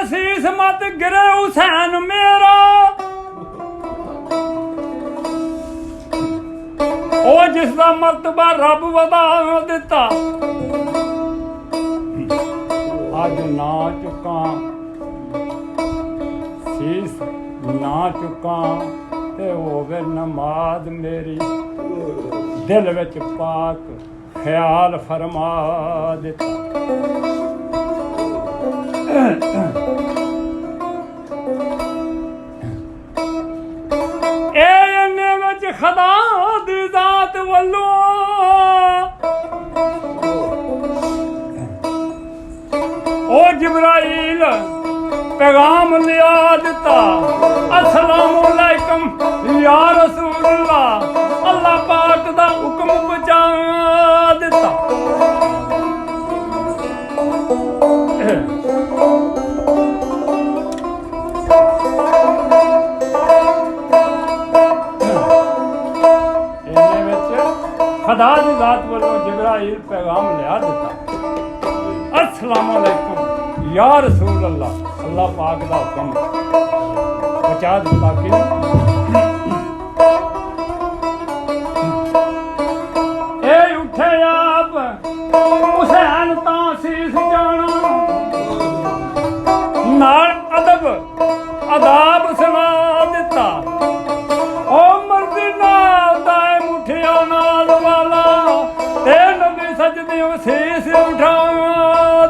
शीस मत गिरे हुसैन मेरा ओ जिसदा मर्तबा रब वधा दिता अज ना चुका शीस ना चुका ते होवे नमाज मेरी दिल विच पाक ख्याल फरमा दिता खदा दी जात वल्लो ओ जिब्राइल पैगाम लिया दिता अस्सलामु अलैकुम या रसूलल्लाह अल्लाह पाक दा हुक्म पहुंचा दिता खुदा दी जात वालों जिब्राइल पैगाम लिया दिता अस्सलाम वालेकुम या रसूल अल्लाह अल्लाह पाक दा हुक्म पहुंचा दिता कि ए उठे आप हुसैन तां शीस जाना नाल अदब अदाब सुना दिता ओ मर्दी नाल दाए मुठिया नाल वाला ते नबी सजदियों शीस उठा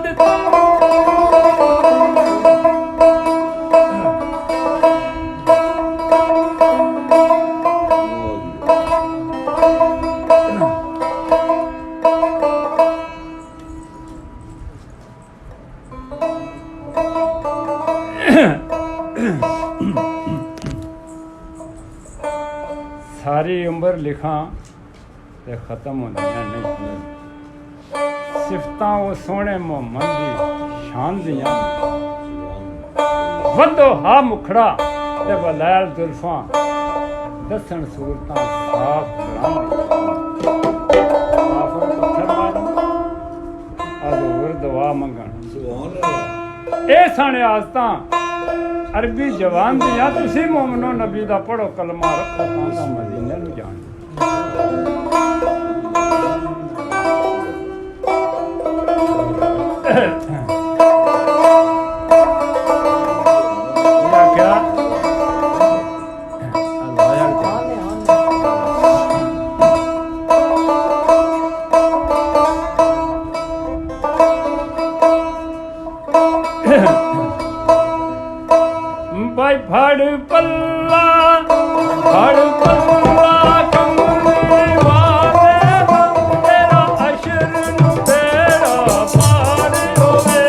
दिता सारी उम्र लिखा ते खत्म होंदियां नहीं सिफतां वो सोहने मोहम्मद दी शान दियां वधो हा मुखड़ा ते वलैल जुल्फां दसन सूरतां साफ करांदी आफर पत्थर मारन हजूर दुआ मंगण ए साने आस्तां अरबी जवान दियां तुसी मोमनो नबी दा पढ़ो कलमा रखो पांदा मदीने नूं जान क्या भाई फड़ पल्ला कमरे वाले तेरा अशर नू तेरा पार होवे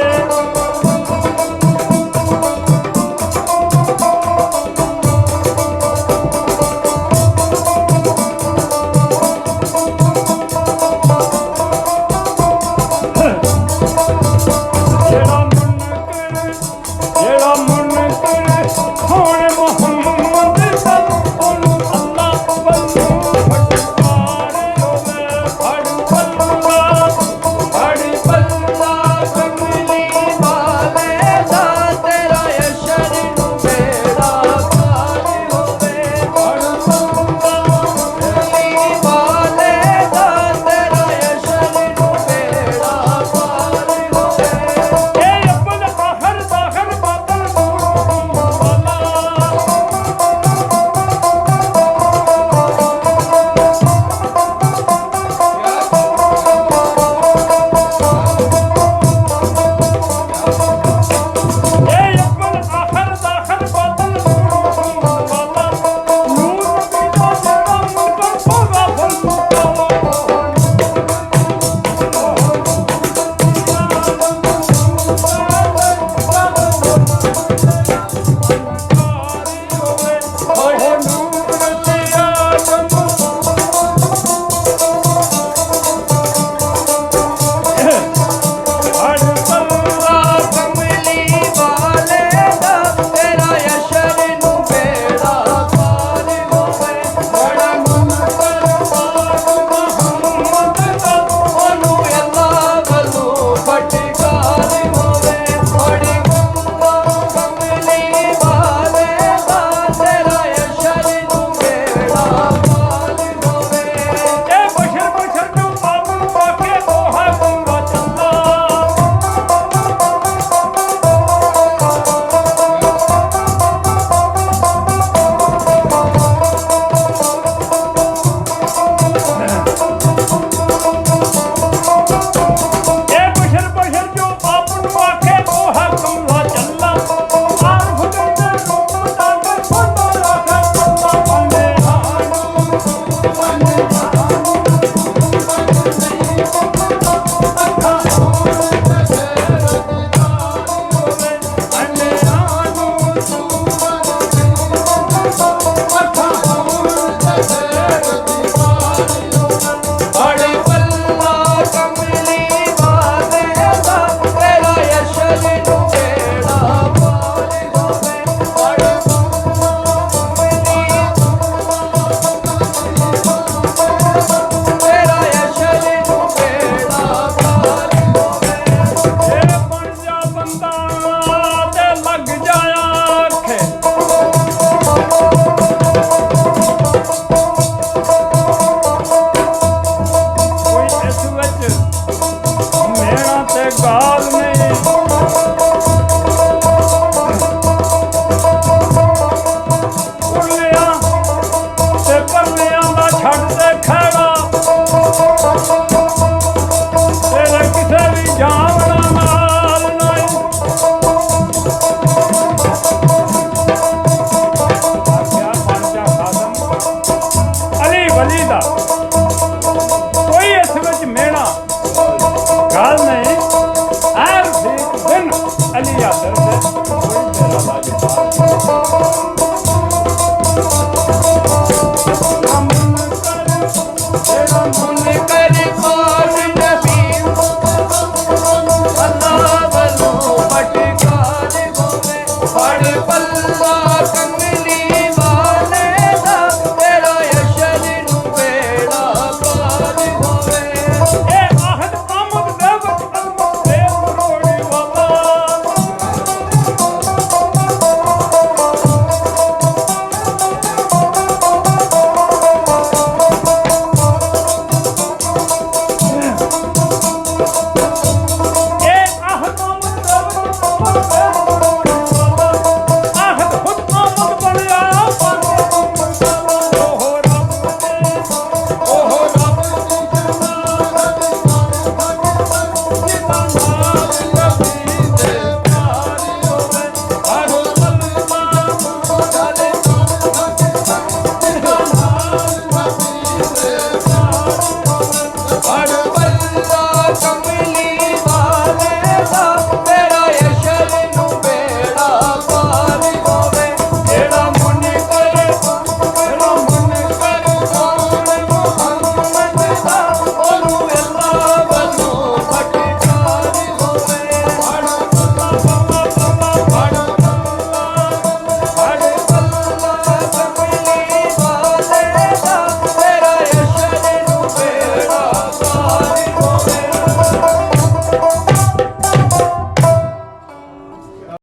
जेड़ा मुनकर होने मोहम्मद दा ओनू अल्लाह ਅਲੀ ਹੱਦ